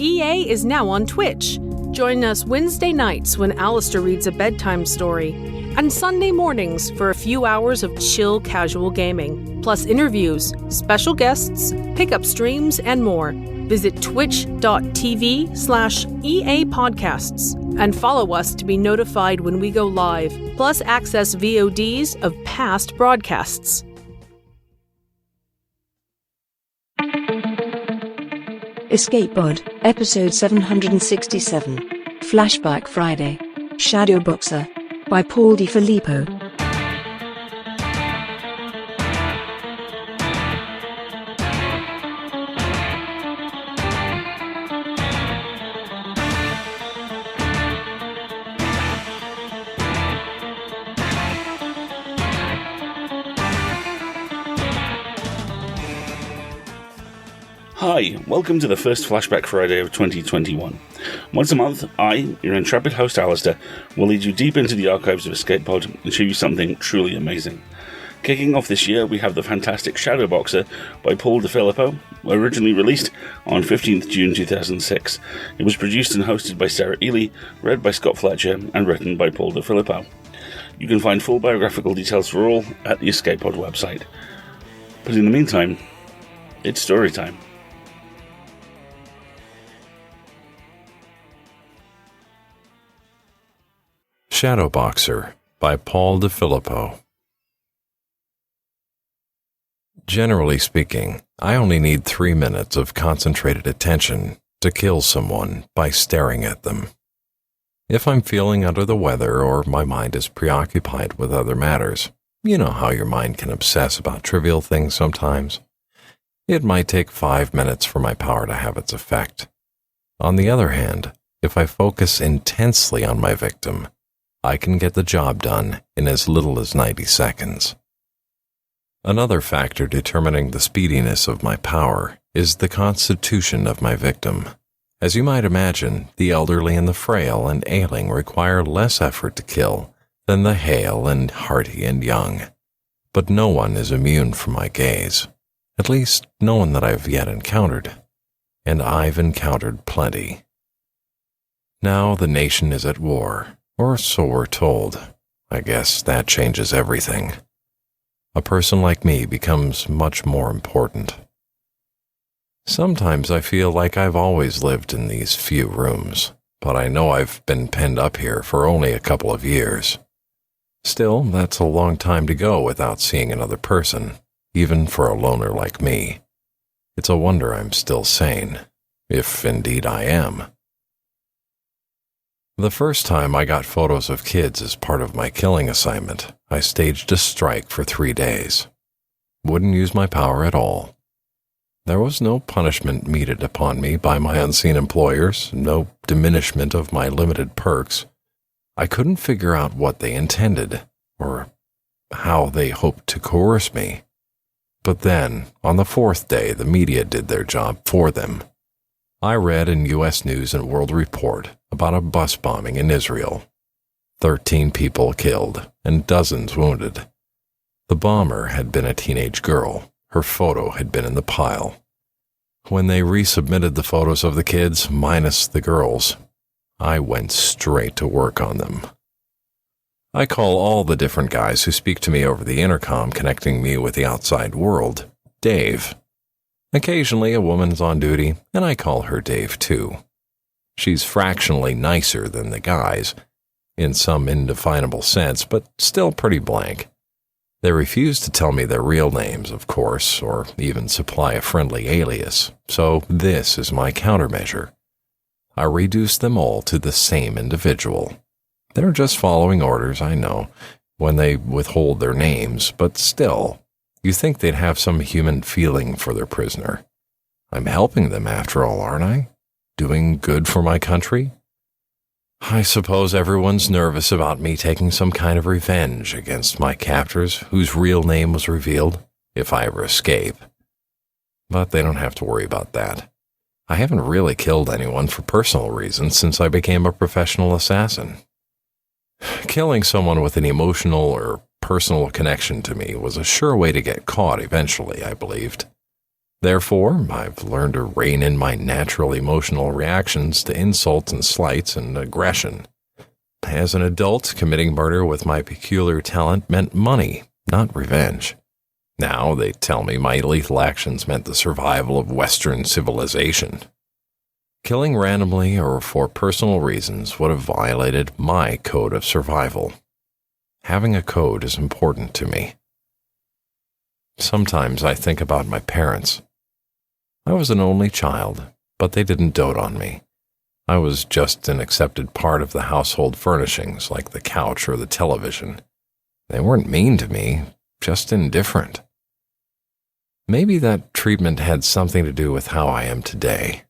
EA is now on Twitch. Join us Wednesday nights when Alistair reads a bedtime story, and Sunday mornings for a few hours of chill casual gaming, plus interviews, special guests, pickup streams, and more. Visit twitch.tv/EA Podcasts and follow us to be notified when we go live, plus access VODs of past broadcasts. Escape Pod, Episode 767, Flashback Friday, Shadowboxer, by Paul DiFilippo. Hi, welcome to the first Flashback Friday of 2021. Once a month, I, your intrepid host Alistair, will lead you deep into the archives of Escape Pod and show you something truly amazing. Kicking off this year, we have the fantastic Shadowboxer by Paul DiFilippo, originally released on 15th June 2006. It was produced and hosted by Sarah Ely, read by Scott Fletcher, and written by Paul DiFilippo. You can find full biographical details for all at the Escape Pod website. But in the meantime, it's story time. Shadowboxer by Paul DiFilippo. Generally speaking, I only need 3 minutes of concentrated attention to kill someone by staring at them. If I'm feeling under the weather or my mind is preoccupied with other matters, you know how your mind can obsess about trivial things sometimes. It might take 5 minutes for my power to have its effect. On the other hand, if I focus intensely on my victim, I can get the job done in as little as 90 seconds. Another factor determining the speediness of my power is the constitution of my victim. As you might imagine, the elderly and the frail and ailing require less effort to kill than the hale and hearty and young. But no one is immune from my gaze, at least no one that I've yet encountered. And I've encountered plenty. Now the nation is at war. Or so we're told. I guess that changes everything. A person like me becomes much more important. Sometimes I feel like I've always lived in these few rooms, but I know I've been penned up here for only a couple of years. Still, that's a long time to go without seeing another person, even for a loner like me. It's a wonder I'm still sane, if indeed I am. The first time I got photos of kids as part of my killing assignment, I staged a strike for 3 days. Wouldn't use my power at all. There was no punishment meted upon me by my unseen employers, no diminishment of my limited perks. I couldn't figure out what they intended, or how they hoped to coerce me. But then, on the 4th day, the media did their job for them. I read in U.S. News and World Report about a bus bombing in Israel. 13 people killed and dozens wounded. The bomber had been a teenage girl. Her photo had been in the pile. When they resubmitted the photos of the kids, minus the girls, I went straight to work on them. I call all the different guys who speak to me over the intercom connecting me with the outside world, Dave. Occasionally a woman's on duty, and I call her Dave too. She's fractionally nicer than the guys, in some indefinable sense, but still pretty blank. They refuse to tell me their real names, of course, or even supply a friendly alias, so this is my countermeasure. I reduce them all to the same individual. They're just following orders, I know, when they withhold their names, but still, you think they'd have some human feeling for their prisoner. I'm helping them after all, aren't I? Doing good for my country? I suppose everyone's nervous about me taking some kind of revenge against my captors whose real name was revealed, if I ever escape. But they don't have to worry about that. I haven't really killed anyone for personal reasons since I became a professional assassin. Killing someone with an emotional or personal connection to me was a sure way to get caught eventually, I believed. Therefore, I've learned to rein in my natural emotional reactions to insults and slights and aggression. As an adult, committing murder with my peculiar talent meant money, not revenge. Now they tell me my lethal actions meant the survival of Western civilization. Killing randomly or for personal reasons would have violated my code of survival. Having a code is important to me. Sometimes I think about my parents. I was an only child, but they didn't dote on me. I was just an accepted part of the household furnishings, like the couch or the television. They weren't mean to me, just indifferent. Maybe that treatment had something to do with how I am today.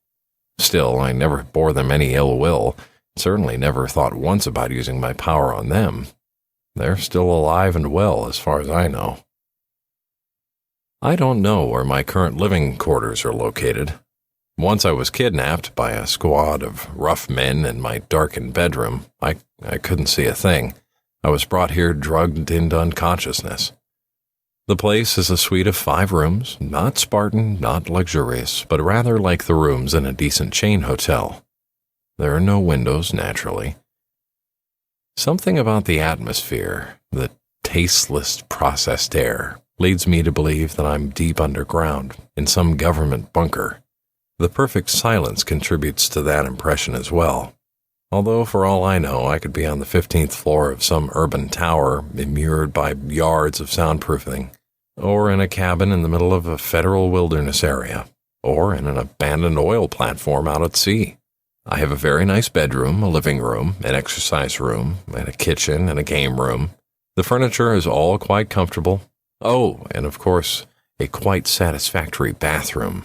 Still, I never bore them any ill will, certainly never thought once about using my power on them. They're still alive and well, as far as I know. I don't know where my current living quarters are located. Once I was kidnapped by a squad of rough men in my darkened bedroom. I couldn't see a thing. I was brought here drugged into unconsciousness. The place is a suite of 5 rooms, not Spartan, not luxurious, but rather like the rooms in a decent chain hotel. There are no windows, naturally. Something about the atmosphere, the tasteless processed air, leads me to believe that I'm deep underground, in some government bunker. The perfect silence contributes to that impression as well. Although, for all I know, I could be on the 15th floor of some urban tower, immured by yards of soundproofing, or in a cabin in the middle of a federal wilderness area, or in an abandoned oil platform out at sea. I have a very nice bedroom, a living room, an exercise room, and a kitchen and a game room. The furniture is all quite comfortable. Oh, and of course, a quite satisfactory bathroom.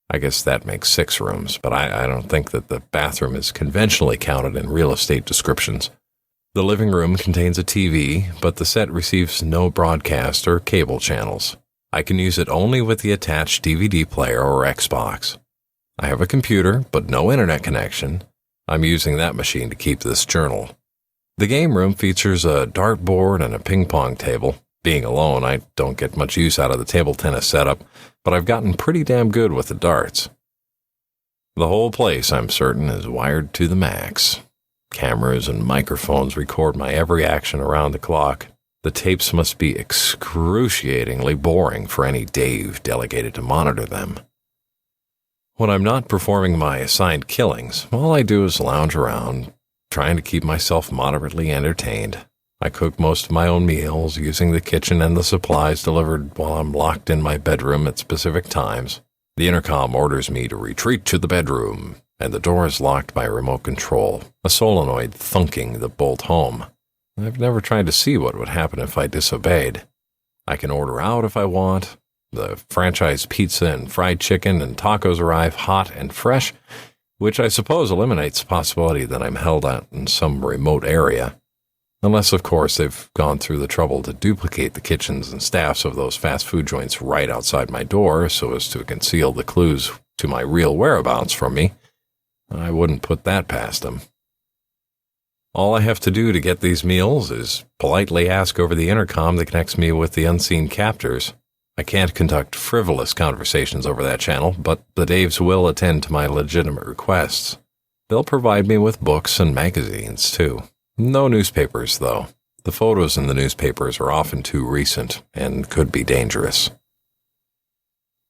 I guess that makes 6 rooms, but I don't think that the bathroom is conventionally counted in real estate descriptions. The living room contains a TV, but the set receives no broadcast or cable channels. I can use it only with the attached DVD player or Xbox. I have a computer, but no internet connection. I'm using that machine to keep this journal. The game room features a dartboard and a ping-pong table. Being alone, I don't get much use out of the table tennis setup, but I've gotten pretty damn good with the darts. The whole place, I'm certain, is wired to the max. Cameras and microphones record my every action around the clock. The tapes must be excruciatingly boring for any Dave delegated to monitor them. When I'm not performing my assigned killings, all I do is lounge around, trying to keep myself moderately entertained. I cook most of my own meals, using the kitchen and the supplies delivered while I'm locked in my bedroom at specific times. The intercom orders me to retreat to the bedroom, and the door is locked by remote control, a solenoid thunking the bolt home. I've never tried to see what would happen if I disobeyed. I can order out if I want. The franchise pizza and fried chicken and tacos arrive hot and fresh, which I suppose eliminates the possibility that I'm held out in some remote area. Unless, of course, they've gone through the trouble to duplicate the kitchens and staffs of those fast food joints right outside my door so as to conceal the clues to my real whereabouts from me. I wouldn't put that past them. All I have to do to get these meals is politely ask over the intercom that connects me with the unseen captors. I can't conduct frivolous conversations over that channel, but the Daves will attend to my legitimate requests. They'll provide me with books and magazines, too. No newspapers, though. The photos in the newspapers are often too recent and could be dangerous.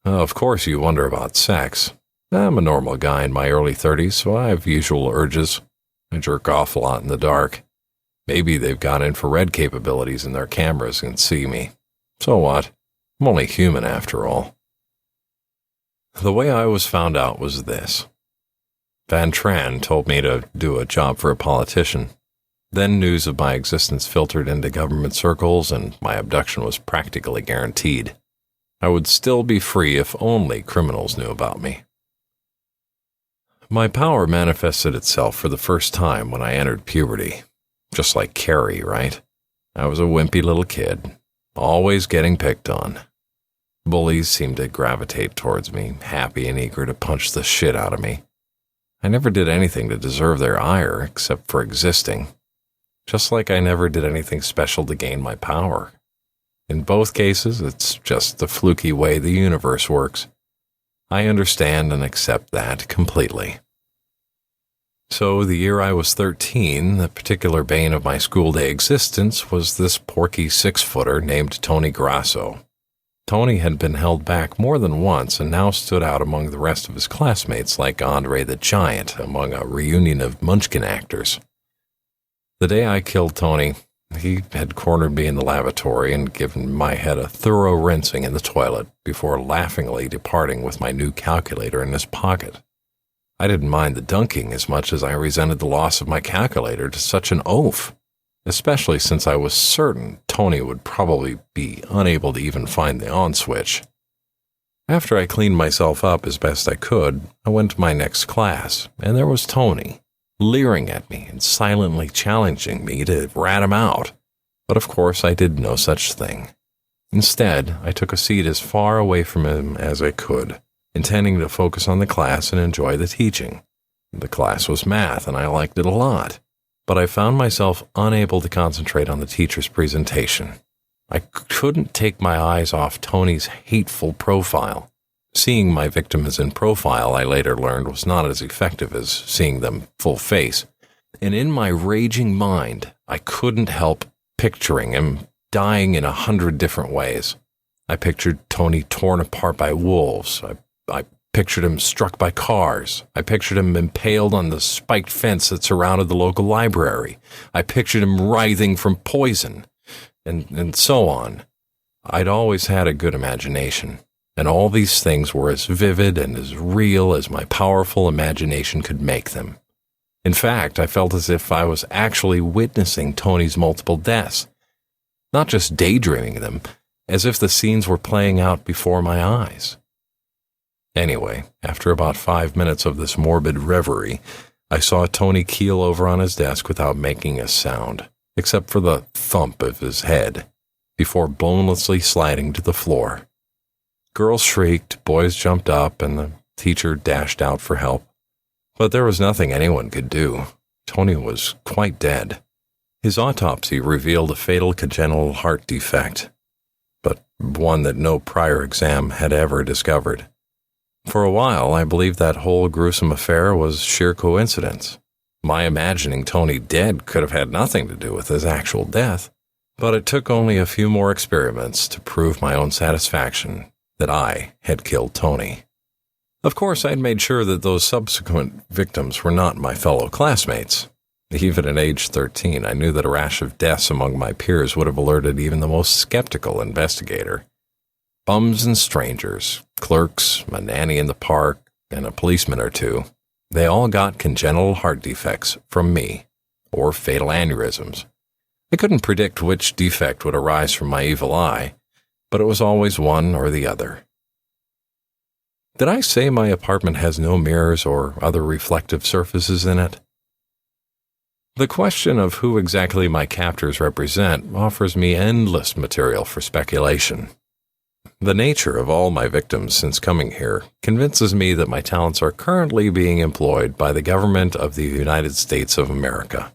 Of course you wonder about sex. I'm a normal guy in my early 30s, so I have usual urges. I jerk off a lot in the dark. Maybe they've got infrared capabilities in their cameras and see me. So what? I'm only human after all. The way I was found out was this. Van Tran told me to do a job for a politician. Then news of my existence filtered into government circles, and my abduction was practically guaranteed. I would still be free if only criminals knew about me. My power manifested itself for the first time when I entered puberty. Just like Carrie, right? I was a wimpy little kid, always getting picked on. Bullies seemed to gravitate towards me, happy and eager to punch the shit out of me. I never did anything to deserve their ire except for existing. Just like I never did anything special to gain my power. In both cases, it's just the fluky way the universe works. I understand and accept that completely. So the year I was 13, the particular bane of my school day existence was this porky 6-footer named Tony Grasso. Tony had been held back more than once and now stood out among the rest of his classmates like Andre the Giant among a reunion of Munchkin actors. The day I killed Tony, he had cornered me in the lavatory and given my head a thorough rinsing in the toilet before laughingly departing with my new calculator in his pocket. I didn't mind the dunking as much as I resented the loss of my calculator to such an oaf, especially since I was certain Tony would probably be unable to even find the on switch. After I cleaned myself up as best I could, I went to my next class, and there was Tony, leering at me and silently challenging me to rat him out. But of course I did no such thing. Instead, I took a seat as far away from him as I could, intending to focus on the class and enjoy the teaching. The class was math, and I liked it a lot, but I found myself unable to concentrate on the teacher's presentation. I couldn't take my eyes off Tony's hateful profile. Seeing my victims in profile, I later learned, was not as effective as seeing them full face, and in my raging mind, I couldn't help picturing him dying in 100 different ways. I pictured Tony torn apart by wolves. I pictured him struck by cars. I pictured him impaled on the spiked fence that surrounded the local library. I pictured him writhing from poison, and so on. I'd always had a good imagination, and all these things were as vivid and as real as my powerful imagination could make them. In fact, I felt as if I was actually witnessing Tony's multiple deaths, not just daydreaming them, as if the scenes were playing out before my eyes. Anyway, after about 5 minutes of this morbid reverie, I saw Tony keel over on his desk without making a sound, except for the thump of his head, before bonelessly sliding to the floor. Girls shrieked, boys jumped up, and the teacher dashed out for help. But there was nothing anyone could do. Tony was quite dead. His autopsy revealed a fatal congenital heart defect, but one that no prior exam had ever discovered. For a while, I believed that whole gruesome affair was sheer coincidence. My imagining Tony dead could have had nothing to do with his actual death, but it took only a few more experiments to prove my own satisfaction that I had killed Tony. Of course, I'd made sure that those subsequent victims were not my fellow classmates. Even at age 13, I knew that a rash of deaths among my peers would have alerted even the most skeptical investigator. Bums and strangers, clerks, a nanny in the park, and a policeman or two, they all got congenital heart defects from me, or fatal aneurysms. I couldn't predict which defect would arise from my evil eye, but it was always one or the other. Did I say my apartment has no mirrors or other reflective surfaces in it? The question of who exactly my captors represent offers me endless material for speculation. The nature of all my victims since coming here convinces me that my talents are currently being employed by the government of the United States of America.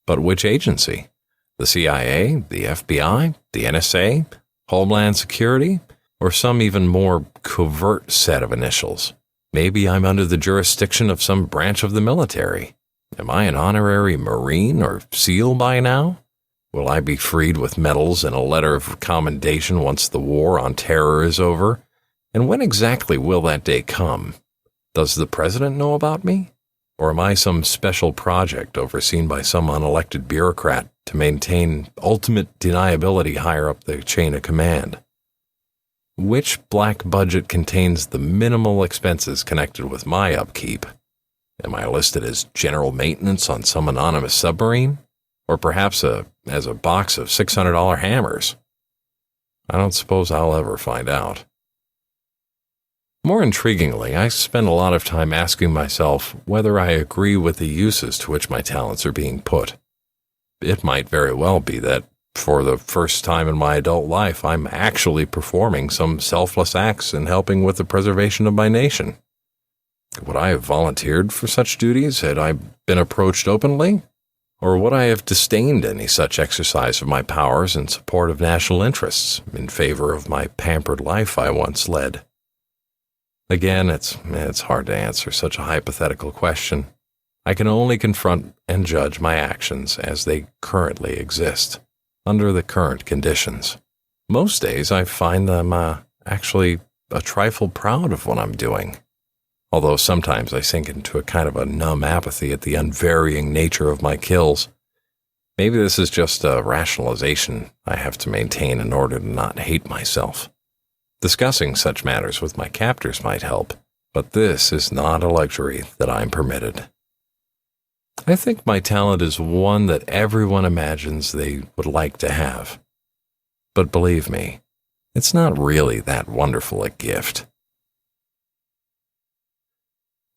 But which agency? The CIA, the FBI, the NSA, Homeland Security, or some even more covert set of initials? Maybe I'm under the jurisdiction of some branch of the military. Am I an honorary Marine or SEAL by now? Will I be freed with medals and a letter of commendation once the war on terror is over? And when exactly will that day come? Does the president know about me? Or am I some special project overseen by some unelected bureaucrat to maintain ultimate deniability higher up the chain of command? Which black budget contains the minimal expenses connected with my upkeep? Am I listed as general maintenance on some anonymous submarine? Or perhaps as a box of $600 hammers? I don't suppose I'll ever find out. More intriguingly, I spend a lot of time asking myself whether I agree with the uses to which my talents are being put. It might very well be that, for the first time in my adult life, I'm actually performing some selfless acts in helping with the preservation of my nation. Would I have volunteered for such duties had I been approached openly? Or would I have disdained any such exercise of my powers in support of national interests, in favor of my pampered life I once led? Again, it's hard to answer such a hypothetical question. I can only confront and judge my actions as they currently exist, under the current conditions. Most days I find them actually a trifle proud of what I'm doing, although sometimes I sink into a kind of a numb apathy at the unvarying nature of my kills. Maybe this is just a rationalization I have to maintain in order to not hate myself. Discussing such matters with my captors might help, but this is not a luxury that I'm permitted. I think my talent is one that everyone imagines they would like to have. But believe me, it's not really that wonderful a gift.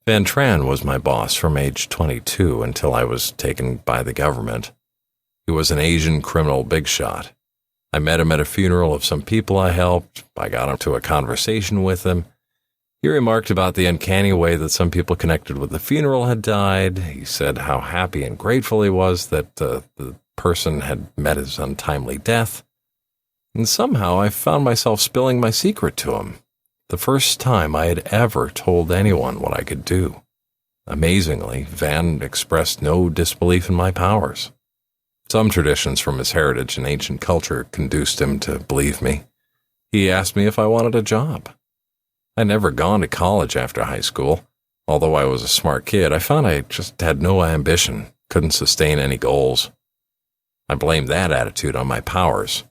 Van Tran was my boss from age 22 until I was taken by the government. He was an Asian criminal big shot. I met him at a funeral of some people I helped. I got into a conversation with him. He remarked about the uncanny way that some people connected with the funeral had died. He said how happy and grateful he was that the person had met his untimely death. And somehow I found myself spilling my secret to him, the first time I had ever told anyone what I could do. Amazingly, Van expressed no disbelief in my powers. Some traditions from his heritage and ancient culture conduced him to believe me. He asked me if I wanted a job. I'd never gone to college after high school. Although I was a smart kid, I found I just had no ambition, couldn't sustain any goals. I blamed that attitude on my powers.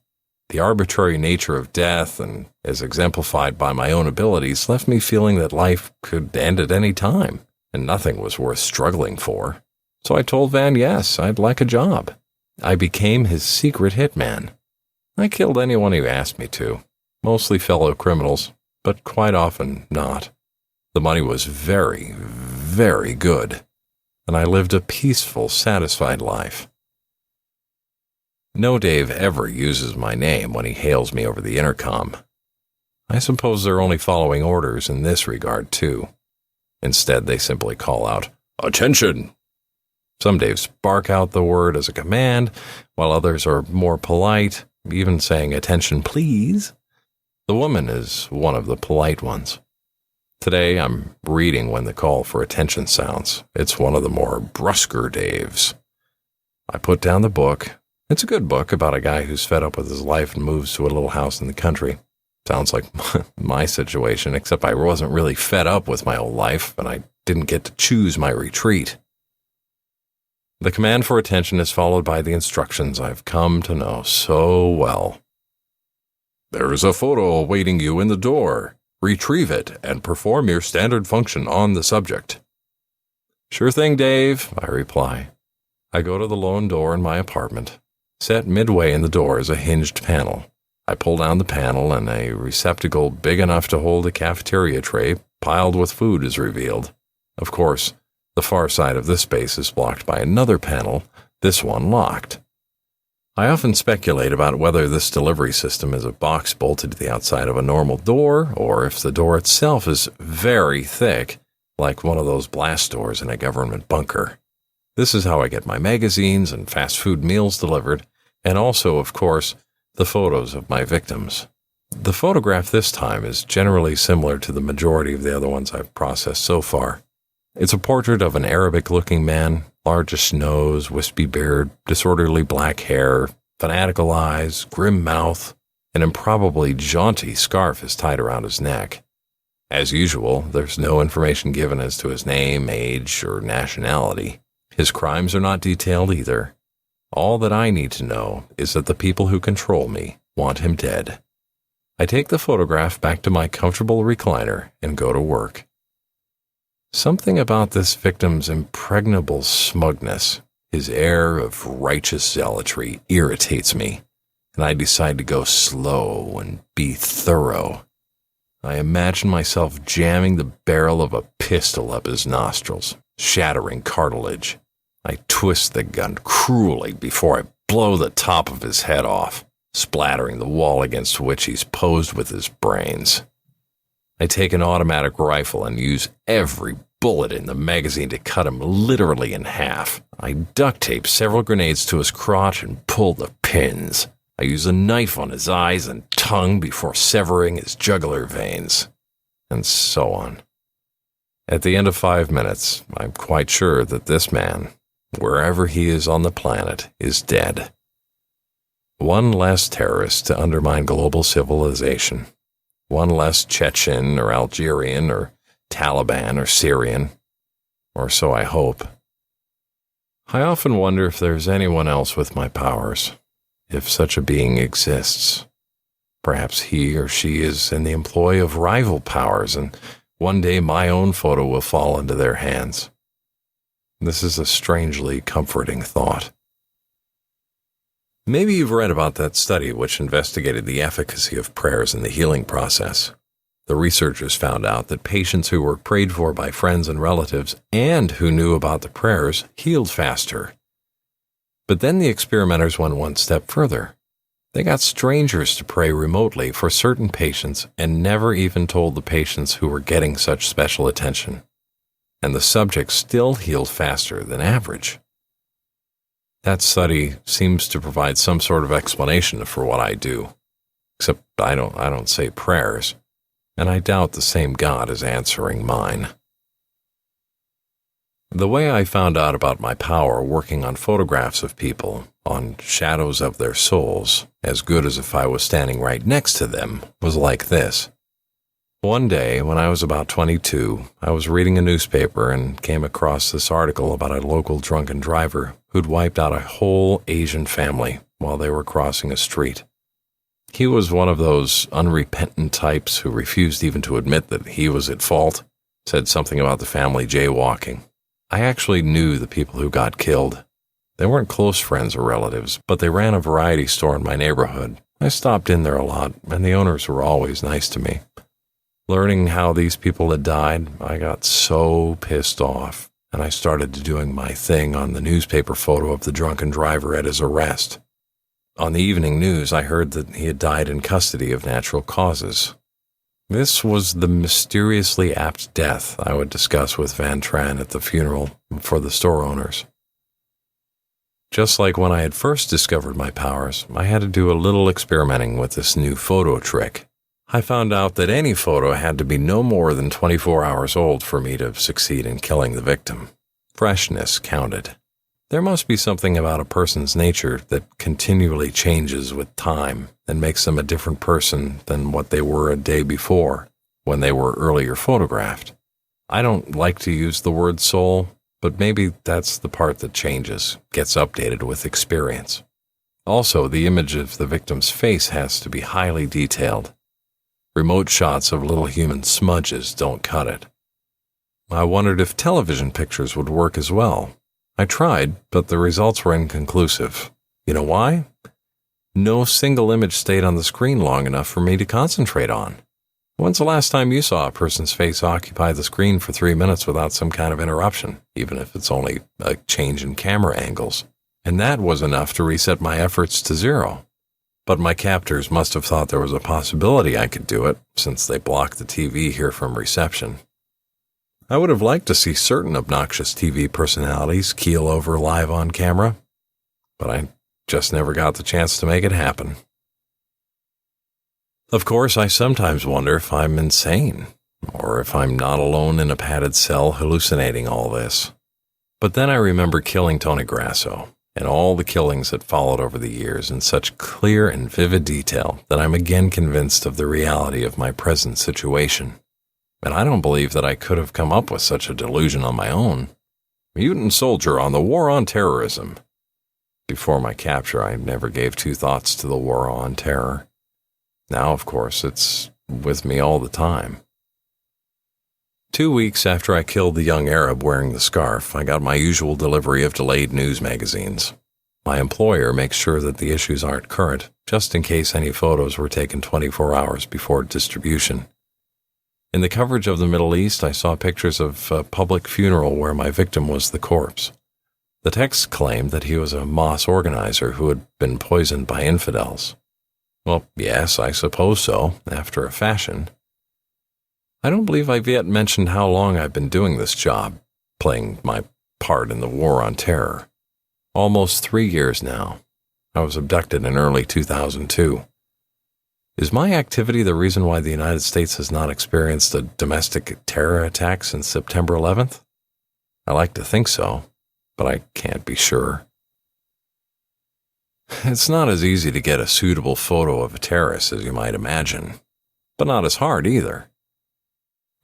The arbitrary nature of death, and as exemplified by my own abilities, left me feeling that life could end at any time, and nothing was worth struggling for. So I told Van yes, I'd like a job. I became his secret hitman. I killed anyone who asked me to, mostly fellow criminals, but quite often not. The money was very, very good, and I lived a peaceful, satisfied life. No Dave ever uses my name when he hails me over the intercom. I suppose they're only following orders in this regard, too. Instead, they simply call out, "Attention!" Some Daves bark out the word as a command, while others are more polite, even saying, "Attention, please." The woman is one of the polite ones. Today, I'm reading when the call for attention sounds. It's one of the more brusquer Daves. I put down the book. It's a good book about a guy who's fed up with his life and moves to a little house in the country. Sounds like my situation, except I wasn't really fed up with my old life, and I didn't get to choose my retreat. The command for attention is followed by the instructions I've come to know so well. There is a photo awaiting you in the door. Retrieve it and perform your standard function on the subject. Sure thing, Dave, I reply. I go to the lone door in my apartment. Set midway in the door is a hinged panel. I pull down the panel and a receptacle big enough to hold a cafeteria tray piled with food is revealed. Of course, the far side of this space is blocked by another panel, this one locked. I often speculate about whether this delivery system is a box bolted to the outside of a normal door, or if the door itself is very thick, like one of those blast doors in a government bunker. This is how I get my magazines and fast food meals delivered, and also, of course, the photos of my victims. The photograph this time is generally similar to the majority of the other ones I've processed so far. It's a portrait of an Arabic-looking man, largish nose, wispy beard, disorderly black hair, fanatical eyes, grim mouth. An improbably jaunty scarf is tied around his neck. As usual, there's no information given as to his name, age, or nationality. His crimes are not detailed either. All that I need to know is that the people who control me want him dead. I take the photograph back to my comfortable recliner and go to work. Something about this victim's impregnable smugness, his air of righteous zealotry, irritates me, and I decide to go slow and be thorough. I imagine myself jamming the barrel of a pistol up his nostrils, shattering cartilage. I twist the gun cruelly before I blow the top of his head off, splattering the wall against which he's posed with his brains. I take an automatic rifle and use every bullet in the magazine to cut him literally in half. I duct taped several grenades to his crotch and pulled the pins. I used a knife on his eyes and tongue before severing his jugular veins. And so on. At the end of 5 minutes, I'm quite sure that this man, wherever he is on the planet, is dead. One less terrorist to undermine global civilization. One less Chechen or Algerian or Taliban or Syrian. Or so I hope. I often wonder if there's anyone else with my powers, if such a being exists. Perhaps he or she is in the employ of rival powers, and one day my own photo will fall into their hands. This is a strangely comforting thought. Maybe you've read about that study which investigated the efficacy of prayers in the healing process. The researchers found out that patients who were prayed for by friends and relatives and who knew about the prayers healed faster. But then the experimenters went one step further. They got strangers to pray remotely for certain patients and never even told the patients who were getting such special attention. And the subjects still healed faster than average. That study seems to provide some sort of explanation for what I do. Except I don't say prayers, and I doubt the same God is answering mine. The way I found out about my power working on photographs of people, on shadows of their souls, as good as if I was standing right next to them, was like this. One day, when I was about 22, I was reading a newspaper and came across this article about a local drunken driver who'd wiped out a whole Asian family while they were crossing a street. He was one of those unrepentant types who refused even to admit that he was at fault, said something about the family jaywalking. I actually knew the people who got killed. They weren't close friends or relatives, but they ran a variety store in my neighborhood. I stopped in there a lot, and the owners were always nice to me. Learning how these people had died, I got so pissed off, and I started doing my thing on the newspaper photo of the drunken driver at his arrest. On the evening news, I heard that he had died in custody of natural causes. This was the mysteriously apt death I would discuss with Van Tran at the funeral for the store owners. Just like when I had first discovered my powers, I had to do a little experimenting with this new photo trick. I found out that any photo had to be no more than 24 hours old for me to succeed in killing the victim. Freshness counted. There must be something about a person's nature that continually changes with time and makes them a different person than what they were a day before, when they were earlier photographed. I don't like to use the word soul, but maybe that's the part that changes, gets updated with experience. Also, the image of the victim's face has to be highly detailed. Remote shots of little human smudges don't cut it. I wondered if television pictures would work as well. I tried, but the results were inconclusive. You know why? No single image stayed on the screen long enough for me to concentrate on. When's the last time you saw a person's face occupy the screen for 3 minutes without some kind of interruption, even if it's only a change in camera angles? And that was enough to reset my efforts to zero. But my captors must have thought there was a possibility I could do it, since they blocked the TV here from reception. I would have liked to see certain obnoxious TV personalities keel over live on camera, but I just never got the chance to make it happen. Of course, I sometimes wonder if I'm insane, or if I'm not alone in a padded cell hallucinating all this. But then I remember killing Tony Grasso, and all the killings that followed over the years in such clear and vivid detail that I'm again convinced of the reality of my present situation. And I don't believe that I could have come up with such a delusion on my own. Mutant soldier on the war on terrorism. Before my capture, I never gave two thoughts to the war on terror. Now, of course, it's with me all the time. 2 weeks after I killed the young Arab wearing the scarf, I got my usual delivery of delayed news magazines. My employer makes sure that the issues aren't current, just in case any photos were taken 24 hours before distribution. In the coverage of the Middle East, I saw pictures of a public funeral where my victim was the corpse. The text claimed that he was a Moss organizer who had been poisoned by infidels. Well, yes, I suppose so, after a fashion. I don't believe I've yet mentioned how long I've been doing this job, playing my part in the War on Terror. Almost 3 years now. I was abducted in early 2002. Is my activity the reason why the United States has not experienced a domestic terror attack since September 11th? I like to think so, but I can't be sure. It's not as easy to get a suitable photo of a terrorist as you might imagine, but not as hard either.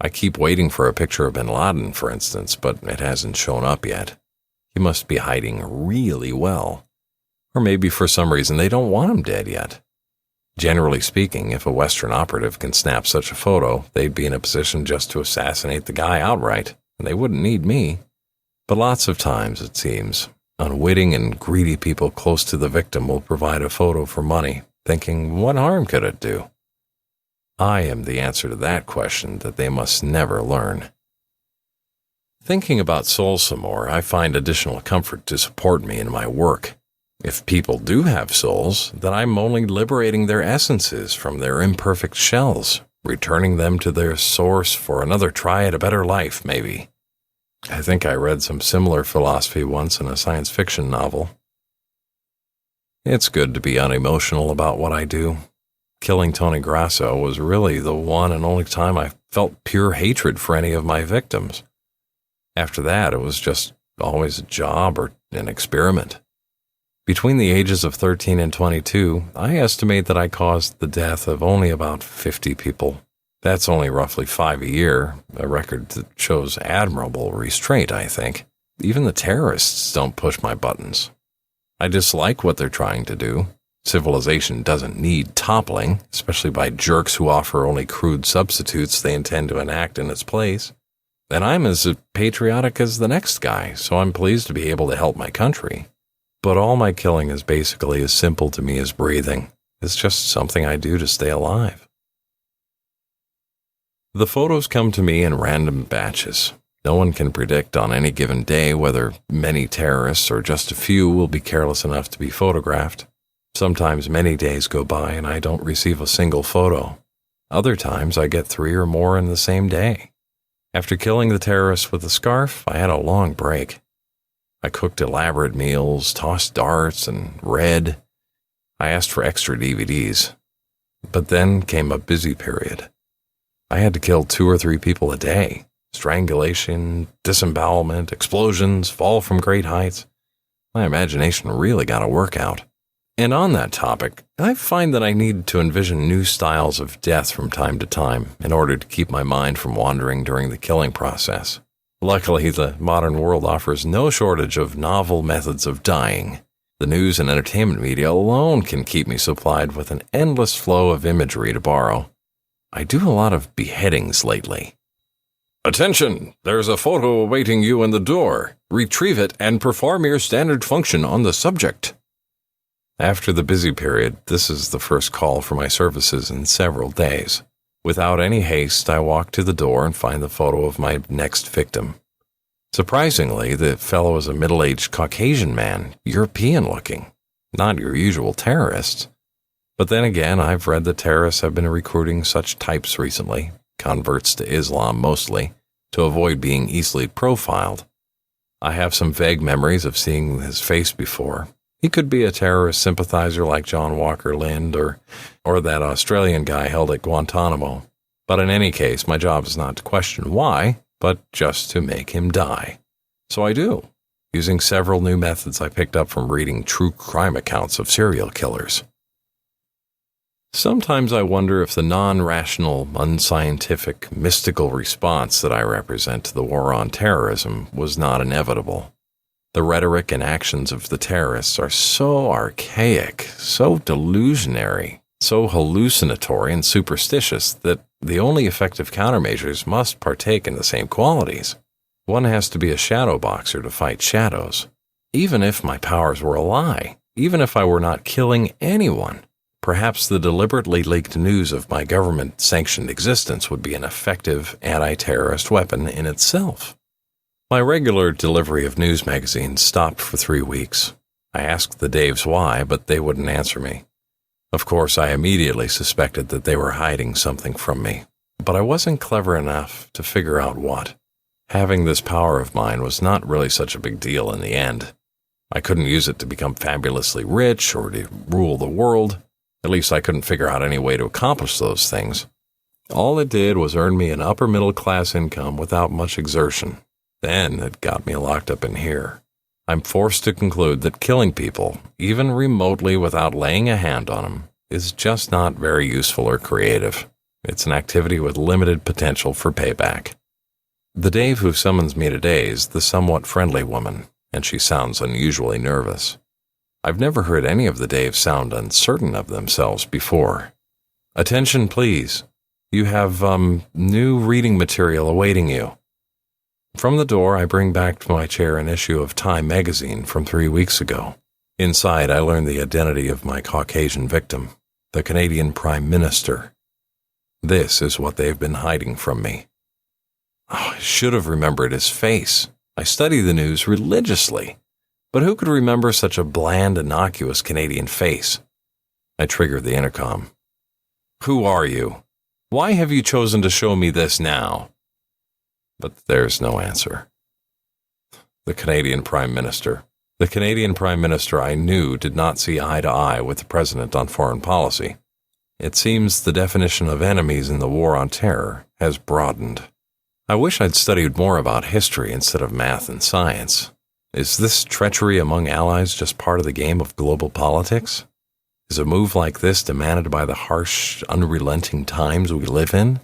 I keep waiting for a picture of bin Laden, for instance, but it hasn't shown up yet. He must be hiding really well. Or maybe for some reason they don't want him dead yet. Generally speaking, if a Western operative can snap such a photo, they'd be in a position just to assassinate the guy outright, and they wouldn't need me. But lots of times, it seems, unwitting and greedy people close to the victim will provide a photo for money, thinking, what harm could it do? I am the answer to that question that they must never learn. Thinking about souls some more, I find additional comfort to support me in my work. If people do have souls, then I'm only liberating their essences from their imperfect shells, returning them to their source for another try at a better life, maybe. I think I read some similar philosophy once in a science fiction novel. It's good to be unemotional about what I do. Killing Tony Grasso was really the one and only time I felt pure hatred for any of my victims. After that, it was just always a job or an experiment. Between the ages of 13 and 22, I estimate that I caused the death of only about 50 people. That's only roughly 5 a year, a record that shows admirable restraint, I think. Even the terrorists don't push my buttons. I dislike what they're trying to do. Civilization doesn't need toppling, especially by jerks who offer only crude substitutes they intend to enact in its place. And I'm as patriotic as the next guy, so I'm pleased to be able to help my country. But all my killing is basically as simple to me as breathing. It's just something I do to stay alive. The photos come to me in random batches. No one can predict on any given day whether many terrorists or just a few will be careless enough to be photographed. Sometimes many days go by and I don't receive a single photo. Other times I get 3 or more in the same day. After killing the terrorists with a scarf, I had a long break. I cooked elaborate meals, tossed darts, and read. I asked for extra DVDs. But then came a busy period. I had to kill 2 or 3 people a day. Strangulation, disembowelment, explosions, fall from great heights. My imagination really got a workout. And on that topic, I find that I need to envision new styles of death from time to time in order to keep my mind from wandering during the killing process. Luckily, the modern world offers no shortage of novel methods of dying. The news and entertainment media alone can keep me supplied with an endless flow of imagery to borrow. I do a lot of beheadings lately. Attention! There's a photo awaiting you in the door. Retrieve it and perform your standard function on the subject. After the busy period, this is the first call for my services in several days. Without any haste, I walk to the door and find the photo of my next victim. Surprisingly, the fellow is a middle-aged Caucasian man, European-looking, not your usual terrorist. But then again, I've read that terrorists have been recruiting such types recently, converts to Islam mostly, to avoid being easily profiled. I have some vague memories of seeing his face before. He could be a terrorist sympathizer like John Walker Lind or that Australian guy held at Guantanamo. But in any case, my job is not to question why, but just to make him die. So I do, using several new methods I picked up from reading true crime accounts of serial killers. Sometimes I wonder if the non-rational, unscientific, mystical response that I represent to the war on terrorism was not inevitable. The rhetoric and actions of the terrorists are so archaic, so delusionary, so hallucinatory and superstitious that the only effective countermeasures must partake in the same qualities. One has to be a Shadowboxer to fight shadows. Even if my powers were a lie, even if I were not killing anyone, perhaps the deliberately leaked news of my government-sanctioned existence would be an effective anti-terrorist weapon in itself. My regular delivery of news magazines stopped for 3 weeks. I asked the Daves why, but they wouldn't answer me. Of course, I immediately suspected that they were hiding something from me. but I wasn't clever enough to figure out what. Having this power of mine was not really such a big deal in the end. I couldn't use it to become fabulously rich or to rule the world. At least I couldn't figure out any way to accomplish those things. All it did was earn me an upper middle class income without much exertion. Then it got me locked up in here. I'm forced to conclude that killing people, even remotely without laying a hand on them, is just not very useful or creative. It's an activity with limited potential for payback. The Dave who summons me today is the somewhat friendly woman, and she sounds unusually nervous. I've never heard any of the Daves sound uncertain of themselves before. Attention, please. You have, new reading material awaiting you. From the door, I bring back to my chair an issue of Time magazine from 3 weeks ago. Inside, I learn the identity of my Caucasian victim, the Canadian Prime Minister. This is what they've been hiding from me. Oh, I should have remembered his face. I study the news religiously, but who could remember such a bland, innocuous Canadian face? I trigger the intercom. Who are you? Why have you chosen to show me this now? But there's no answer. The Canadian Prime Minister. The Canadian Prime Minister I knew did not see eye to eye with the President on foreign policy. It seems the definition of enemies in the War on Terror has broadened. I wish I'd studied more about history instead of math and science. Is this treachery among allies just part of the game of global politics? Is a move like this demanded by the harsh, unrelenting times we live in?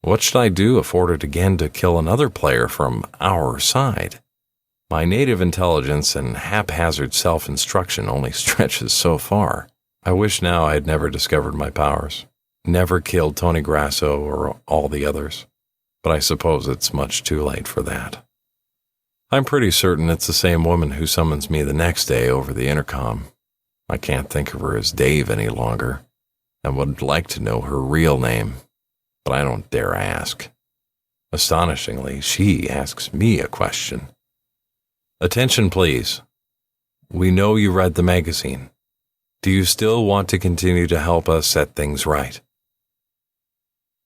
What should I do if ordered again to kill another player from our side? My native intelligence and haphazard self-instruction only stretches so far. I wish now I had never discovered my powers, never killed Tony Grasso or all the others. But I suppose it's much too late for that. I'm pretty certain it's the same woman who summons me the next day over the intercom. I can't think of her as Dave any longer, and would like to know her real name, but I don't dare ask. Astonishingly, she asks me a question. Attention, please. We know you read the magazine. Do you still want to continue to help us set things right?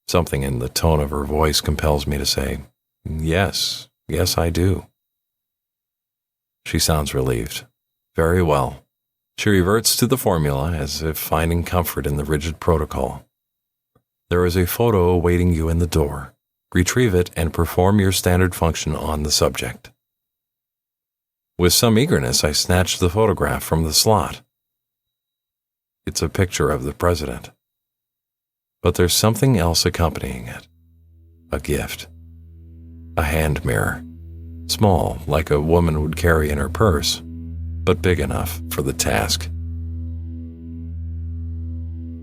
Something in the tone of her voice compels me to say, yes, I do. She sounds relieved. Very well. She reverts to the formula as if finding comfort in the rigid protocol. There is a photo awaiting you in the door. Retrieve it and perform your standard function on the subject. With some eagerness, I snatch the photograph from the slot. It's a picture of the president. But there's something else accompanying it. A gift. A hand mirror. Small, like a woman would carry in her purse, but big enough for the task.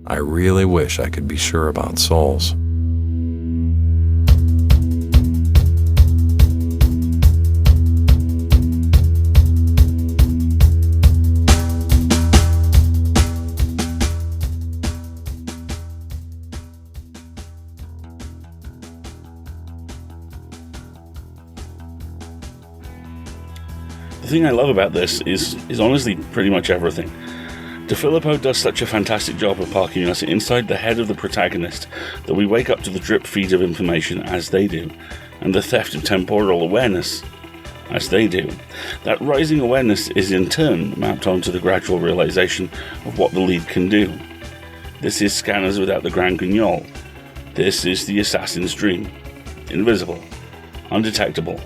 I really wish I could be sure about souls. The thing I love about this is honestly pretty much everything. DeFilippo does such a fantastic job of parking us inside the head of the protagonist that we wake up to the drip feed of information as they do, and the theft of temporal awareness as they do. That rising awareness is in turn mapped onto the gradual realization of what the lead can do. This is Scanners without the Grand Guignol. This is the assassin's dream. Invisible, undetectable,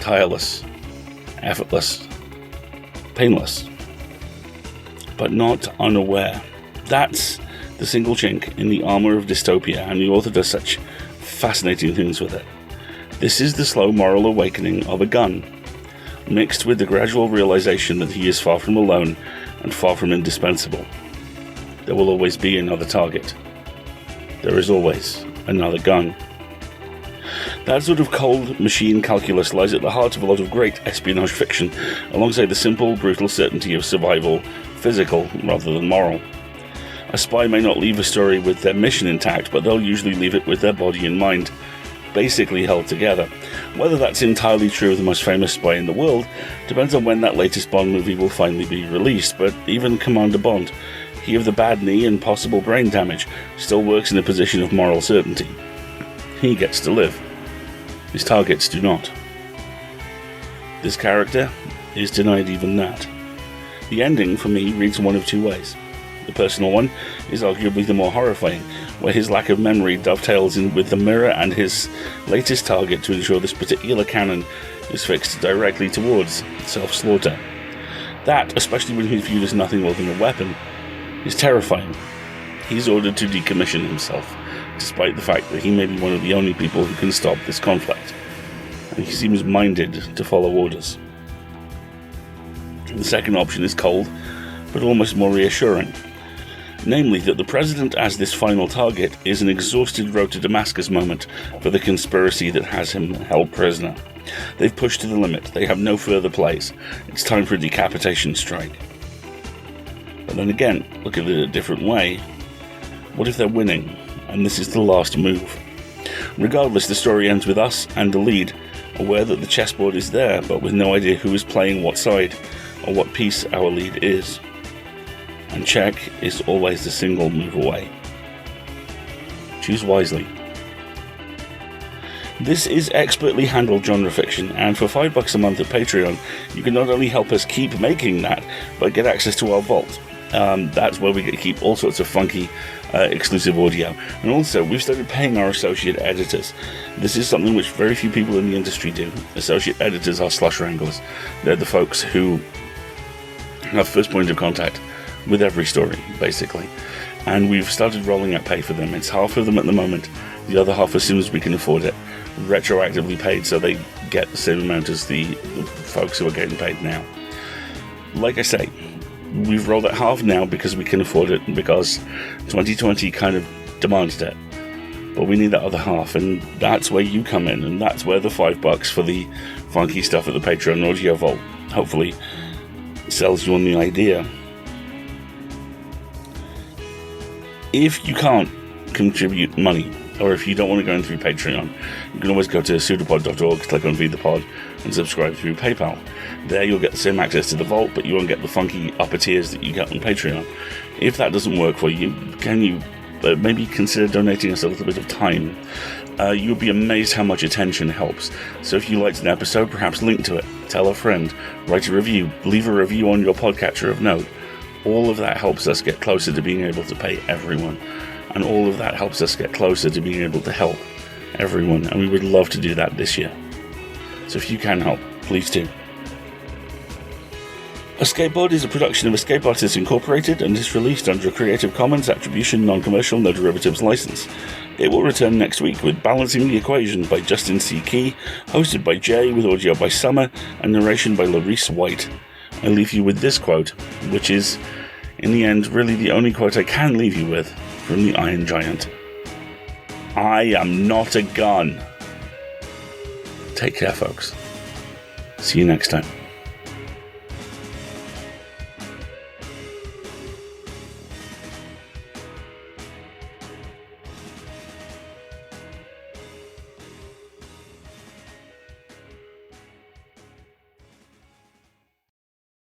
tireless, effortless, painless, but not unaware. That's the single chink in the armor of dystopia, and the author does such fascinating things with it. This is the slow moral awakening of a gun, mixed with the gradual realization that he is far from alone and far from indispensable. There will always be another target. There is always another gun. That sort of cold machine calculus lies at the heart of a lot of great espionage fiction, alongside the simple, brutal certainty of survival, physical rather than moral. A spy may not leave a story with their mission intact, but they'll usually leave it with their body and mind basically held together. Whether that's entirely true of the most famous spy in the world depends on when that latest Bond movie will finally be released, but even Commander Bond, he of the bad knee and possible brain damage, still works in a position of moral certainty. He gets to live. His targets do not. This character is denied even that. The ending, for me, reads one of two ways. The personal one is arguably the more horrifying, where his lack of memory dovetails in with the mirror and his latest target to ensure this particular cannon is fixed directly towards self-slaughter. That, especially when he's viewed as nothing more than a weapon, is terrifying. He's ordered to decommission himself, despite the fact that he may be one of the only people who can stop this conflict, and he seems minded to follow orders. The second option is cold, but almost more reassuring. Namely, that the President as this final target is an exhausted road to Damascus moment for the conspiracy that has him held prisoner. They've pushed to the limit, they have no further plays. It's time for a decapitation strike. But then again, look at it a different way. What if they're winning, and this is the last move? Regardless, the story ends with us and the lead, aware that the chessboard is there, but with no idea who is playing what side, or what piece our lead is. And check is always the single move away. Choose wisely. This is expertly handled genre fiction, and for $5 a month at Patreon, you can not only help us keep making that, but get access to our vault. That's where we get to keep all sorts of funky exclusive audio. And also, we've started paying our associate editors. This is something which very few people in the industry do. Associate editors are slush wranglers. They're the folks who have first point of contact with every story, basically. And we've started rolling out pay for them. It's half of them at the moment, the other half as soon as we can afford it, retroactively paid, so they get the same amount as the folks who are getting paid now. Like I say, we've rolled it half now because we can afford it, and because 2020 kind of demanded it. But we need that other half, and that's where you come in, and that's where the $5 for the funky stuff at the Patreon Audio Vault hopefully sells you on the idea. If you can't contribute money, or if you don't want to go in through Patreon, you can always go to pseudopod.org, click on Feed the Pod, and subscribe through PayPal. There you'll get the same access to the vault, but you won't get the funky upper tiers that you get on Patreon. If that doesn't work for you, can you maybe consider donating us a little bit of time? You'll be amazed how much attention helps. So if you liked an episode, perhaps link to it, tell a friend, write a review, leave a review on your podcatcher of note. All of that helps us get closer to being able to pay everyone. And all of that helps us get closer to being able to help everyone. And we would love to do that this year. So if you can help, please do. Escape Pod is a production of Escape Artists Incorporated and is released under a Creative Commons Attribution Non-Commercial No Derivatives license. It will return next week with Balancing the Equation by Justin C. Key, hosted by Jay with audio by Summer, and narration by Larice White. I leave you with this quote, which is, in the end, really the only quote I can leave you with, from the Iron Giant. I am not a gun. Take care, folks. See you next time.